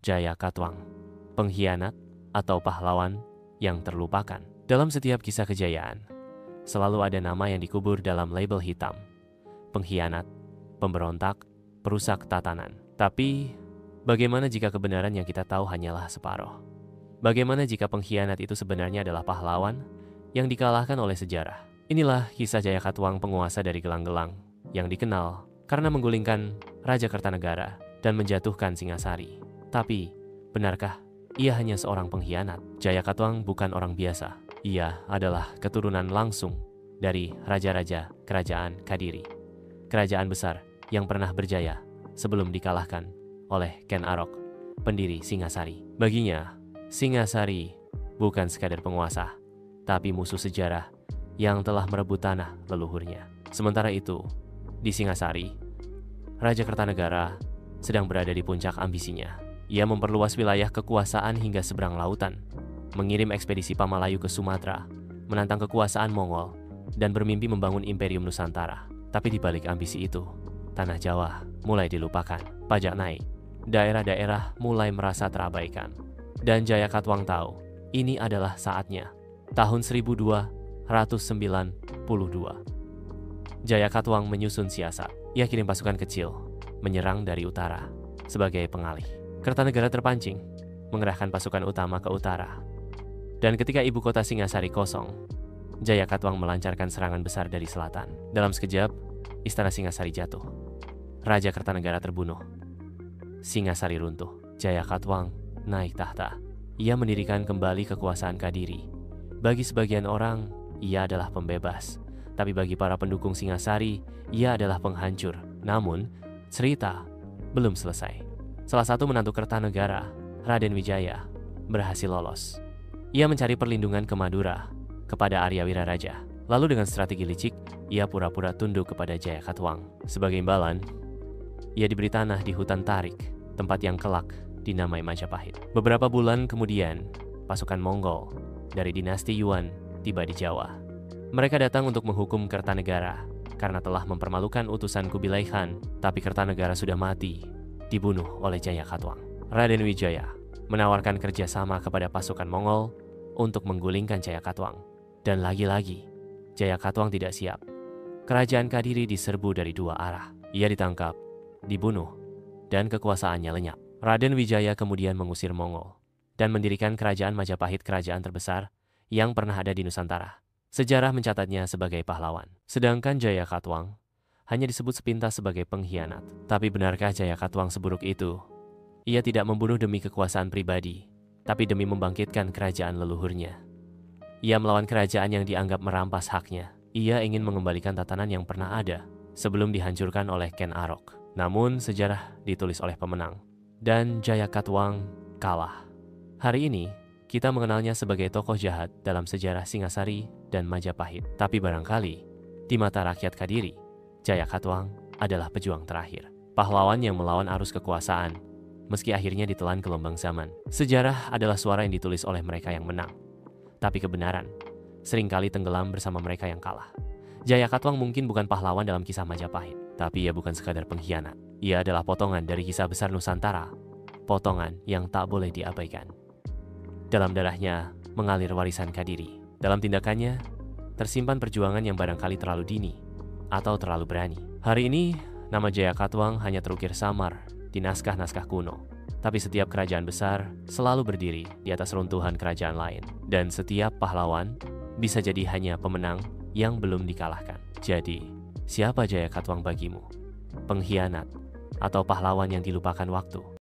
Jaya Katuang, pengkhianat atau pahlawan yang terlupakan. Dalam setiap kisah kejayaan, selalu ada nama yang dikubur dalam label hitam. Pengkhianat, pemberontak, perusak tatanan. Tapi, bagaimana jika kebenaran yang kita tahu hanyalah separuh? Bagaimana jika pengkhianat itu sebenarnya adalah pahlawan yang dikalahkan oleh sejarah? Inilah kisah Jaya Katuang, penguasa dari Gelang-Gelang, yang dikenal karena menggulingkan Raja Kertanegara dan menjatuhkan Singasari. Tapi, benarkah ia hanya seorang pengkhianat? Jaya Katuang bukan orang biasa. Ia adalah keturunan langsung dari raja-raja kerajaan Kadiri, kerajaan besar yang pernah berjaya sebelum dikalahkan oleh Ken Arok, pendiri Singasari. Baginya, Singasari bukan sekadar penguasa, tapi musuh sejarah yang telah merebut tanah leluhurnya. Sementara itu, di Singasari, Raja Kertanegara sedang berada di puncak ambisinya. Ia memperluas wilayah kekuasaan hingga seberang lautan, mengirim ekspedisi Pamalayu ke Sumatera, menantang kekuasaan Mongol, dan bermimpi membangun Imperium Nusantara. Tapi di balik ambisi itu, tanah Jawa mulai dilupakan, pajak naik, daerah-daerah mulai merasa terabaikan. Dan Jaya Katuang tahu, ini adalah saatnya. Tahun 1292, Jaya Katuang menyusun siasat. Ia kirim pasukan kecil, menyerang dari utara sebagai pengalih. Kertanegara terpancing, mengerahkan pasukan utama ke utara. Dan ketika ibu kota Singasari kosong, Jaya Katuang melancarkan serangan besar dari selatan. Dalam sekejap, istana Singasari jatuh. Raja Kertanegara terbunuh. Singasari runtuh. Jaya Katuang naik tahta. Ia mendirikan kembali kekuasaan Kadiri. Bagi sebagian orang, ia adalah pembebas. Tapi bagi para pendukung Singasari, ia adalah penghancur. Namun, cerita belum selesai. Salah satu menantu Kertanegara, Raden Wijaya, berhasil lolos. Ia mencari perlindungan ke Madura, kepada Arya Wiraraja. Lalu dengan strategi licik, ia pura-pura tunduk kepada Jaya Katuang. Sebagai imbalan, ia diberi tanah di hutan Tarik, tempat yang kelak dinamai Majapahit. Beberapa bulan kemudian, pasukan Mongol dari dinasti Yuan tiba di Jawa. Mereka datang untuk menghukum Kertanegara karena telah mempermalukan utusan Kubilai Khan, tapi Kertanegara sudah mati, dibunuh oleh Jaya Katuang. Raden Wijaya menawarkan kerjasama kepada pasukan Mongol untuk menggulingkan Jaya Katuang. Dan lagi-lagi, Jaya Katuang tidak siap. Kerajaan Kadiri diserbu dari dua arah. Ia ditangkap, dibunuh, dan kekuasaannya lenyap. Raden Wijaya kemudian mengusir Mongol dan mendirikan kerajaan Majapahit, kerajaan terbesar yang pernah ada di Nusantara. Sejarah mencatatnya sebagai pahlawan. Sedangkan Jaya Katuang hanya disebut sepintas sebagai pengkhianat. Tapi benarkah Jaya Katuang seburuk itu? Ia tidak membunuh demi kekuasaan pribadi, tapi demi membangkitkan kerajaan leluhurnya. Ia melawan kerajaan yang dianggap merampas haknya. Ia ingin mengembalikan tatanan yang pernah ada sebelum dihancurkan oleh Ken Arok. Namun sejarah ditulis oleh pemenang, dan Jaya Katuang kalah. Hari ini, kita mengenalnya sebagai tokoh jahat dalam sejarah Singasari dan Majapahit. Tapi barangkali, di mata rakyat Kadiri, Jaya Katuang adalah pejuang terakhir. Pahlawan yang melawan arus kekuasaan, meski akhirnya ditelan gelombang zaman. Sejarah adalah suara yang ditulis oleh mereka yang menang. Tapi kebenaran seringkali tenggelam bersama mereka yang kalah. Jaya Katuang mungkin bukan pahlawan dalam kisah Majapahit, tapi ia bukan sekadar pengkhianat. Ia adalah potongan dari kisah besar Nusantara, potongan yang tak boleh diabaikan. Dalam darahnya mengalir warisan Kadiri. Dalam tindakannya tersimpan perjuangan yang barangkali terlalu dini atau terlalu berani. Hari ini, nama Jaya Katuang hanya terukir samar di naskah-naskah kuno. Tapi setiap kerajaan besar selalu berdiri di atas runtuhan kerajaan lain. Dan setiap pahlawan bisa jadi hanya pemenang yang belum dikalahkan. Jadi, siapa Jaya Katuang bagimu? Pengkhianat atau pahlawan yang dilupakan waktu?